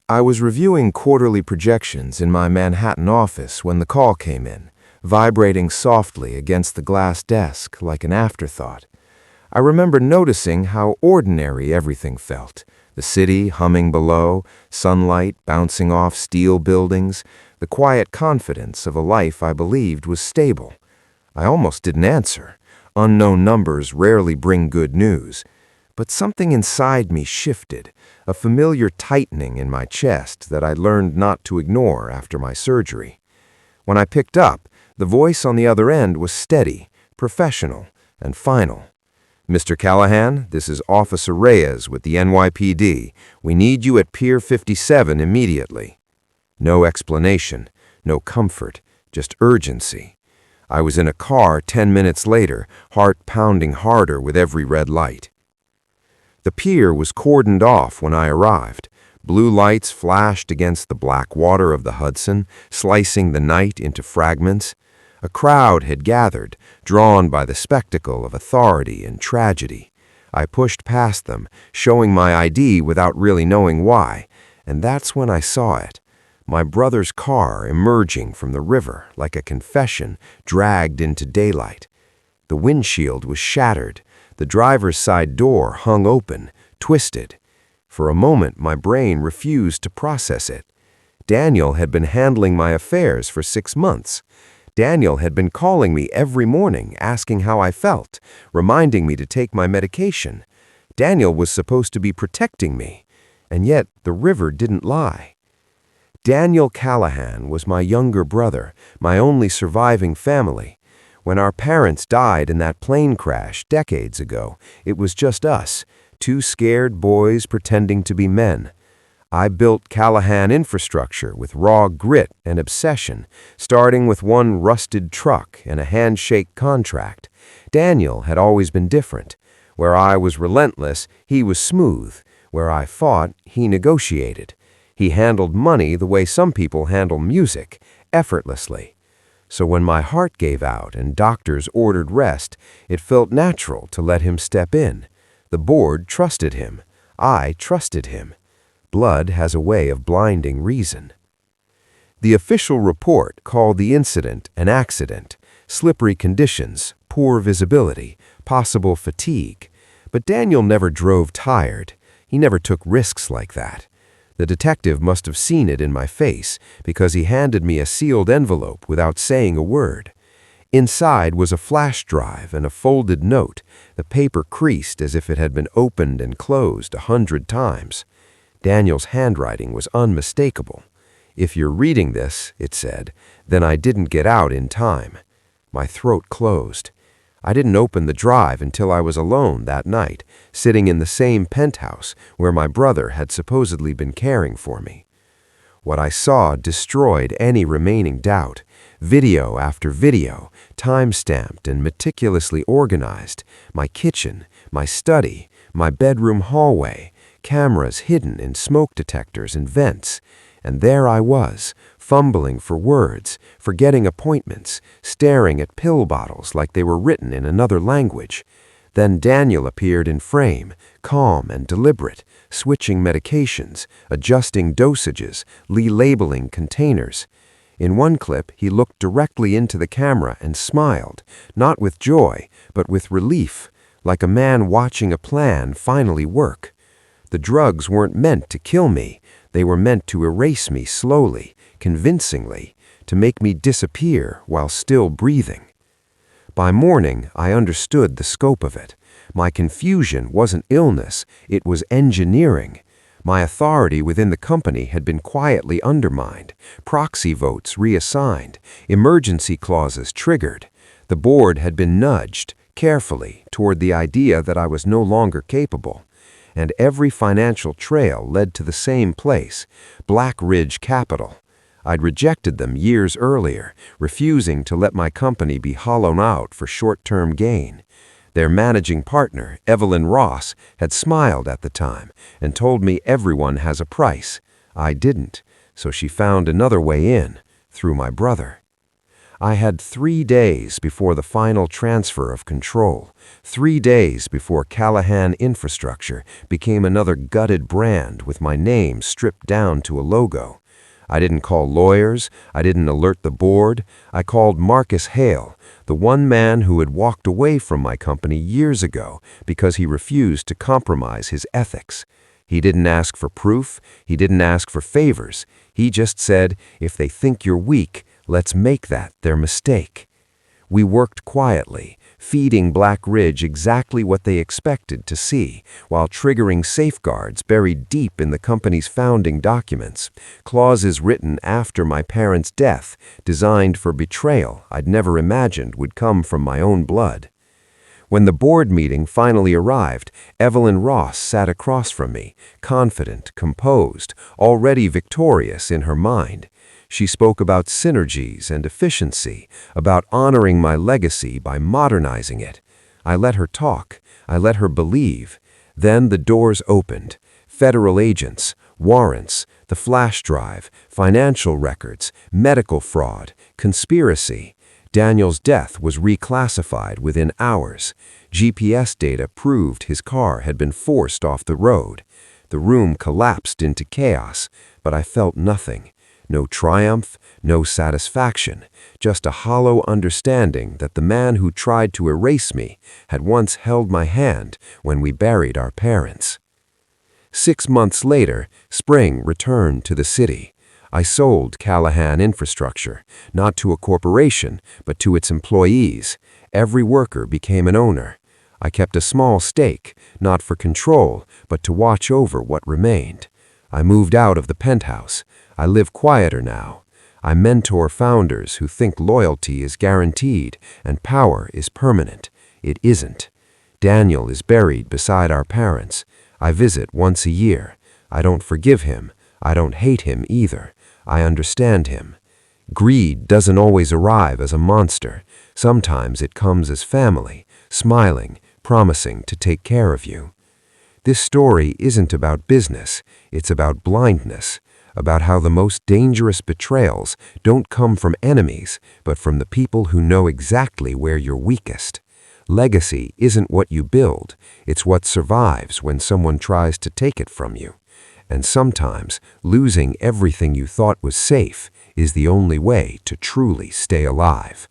I was reviewing quarterly projections in my Manhattan office when the call came in, vibrating softly against the glass desk like an afterthought. I remember noticing how ordinary everything felt. The city humming below, sunlight bouncing off steel buildings, the quiet confidence of a life I believed was stable. I almost didn't answer. Unknown numbers rarely bring good news. But something inside me shifted, a familiar tightening in my chest that I learned not to ignore after my surgery. When I picked up, the voice on the other end was steady, professional, and final. "Mr. Callahan, this is Officer Reyes with the NYPD. We need you at Pier 57 immediately." No explanation, no comfort, just urgency. I was in a car 10 minutes later, heart pounding harder with every red light. The pier was cordoned off when I arrived. Blue lights flashed against the black water of the Hudson, slicing the night into fragments. A crowd had gathered, drawn by the spectacle of authority and tragedy. I pushed past them, showing my ID without really knowing why, and that's when I saw it. My brother's car emerging from the river like a confession dragged into daylight. The windshield was shattered. The driver's side door hung open, twisted. For a moment, my brain refused to process it. Daniel had been handling my affairs for 6 months. Daniel had been calling me every morning, asking how I felt, reminding me to take my medication. Daniel was supposed to be protecting me, and yet the river didn't lie. Daniel Callahan was my younger brother, my only surviving family. When our parents died in that plane crash decades ago, it was just us, two scared boys pretending to be men. I built Callahan infrastructure with raw grit and obsession, starting with one rusted truck and a handshake contract. Daniel had always been different. Where I was relentless, he was smooth. Where I fought, he negotiated. He handled money the way some people handle music, effortlessly. So when my heart gave out and doctors ordered rest, it felt natural to let him step in. The board trusted him. I trusted him. Blood has a way of blinding reason. The official report called the incident an accident, slippery conditions, poor visibility, possible fatigue. But Daniel never drove tired. He never took risks like that. The detective must have seen it in my face because he handed me a sealed envelope without saying a word. Inside was a flash drive and a folded note, the paper creased as if it had been opened and closed 100 times. Daniel's handwriting was unmistakable. "If you're reading this," it said, "then I didn't get out in time." My throat closed. I didn't open the drive until I was alone that night, sitting in the same penthouse where my brother had supposedly been caring for me. What I saw destroyed any remaining doubt. Video after video, time-stamped and meticulously organized. My kitchen, my study, my bedroom hallway, cameras hidden in smoke detectors and vents. And there I was, fumbling for words, forgetting appointments, staring at pill bottles like they were written in another language. Then Daniel appeared in frame, calm and deliberate, switching medications, adjusting dosages, relabeling containers. In one clip, he looked directly into the camera and smiled, not with joy, but with relief, like a man watching a plan finally work. The drugs weren't meant to kill me. They were meant to erase me slowly, convincingly, to make me disappear while still breathing. By morning, I understood the scope of it. My confusion wasn't illness, it was engineering. My authority within the company had been quietly undermined, proxy votes reassigned, emergency clauses triggered. The board had been nudged, carefully, toward the idea that I was no longer capable. And every financial trail led to the same place, Black Ridge Capital. I'd rejected them years earlier, refusing to let my company be hollowed out for short-term gain. Their managing partner, Evelyn Ross, had smiled at the time and told me everyone has a price. I didn't, so she found another way in, through my brother. I had 3 days before the final transfer of control, 3 days before Callahan Infrastructure became another gutted brand with my name stripped down to a logo. I didn't call lawyers, I didn't alert the board, I called Marcus Hale, the one man who had walked away from my company years ago because he refused to compromise his ethics. He didn't ask for proof, he didn't ask for favors, he just said, if they think you're weak, let's make that their mistake. We worked quietly, feeding Black Ridge exactly what they expected to see, while triggering safeguards buried deep in the company's founding documents, clauses written after my parents' death, designed for betrayal I'd never imagined would come from my own blood. When the board meeting finally arrived, Evelyn Ross sat across from me, confident, composed, already victorious in her mind. She spoke about synergies and efficiency, about honoring my legacy by modernizing it. I let her talk. I let her believe. Then the doors opened. Federal agents, warrants, the flash drive, financial records, medical fraud, conspiracy. Daniel's death was reclassified within hours. GPS data proved his car had been forced off the road. The room collapsed into chaos, but I felt nothing. No triumph, no satisfaction, just a hollow understanding that the man who tried to erase me had once held my hand when we buried our parents. 6 months later, spring returned to the city. I sold Callahan Infrastructure, not to a corporation, but to its employees. Every worker became an owner. I kept a small stake, not for control, but to watch over what remained. I moved out of the penthouse. I live quieter now. I mentor founders who think loyalty is guaranteed and power is permanent. It isn't. Daniel is buried beside our parents. I visit once a year. I don't forgive him. I don't hate him either. I understand him. Greed doesn't always arrive as a monster. Sometimes it comes as family, smiling, promising to take care of you. This story isn't about business. It's about blindness, about how the most dangerous betrayals don't come from enemies, but from the people who know exactly where you're weakest. Legacy isn't what you build. It's what survives when someone tries to take it from you. And sometimes, losing everything you thought was safe is the only way to truly stay alive.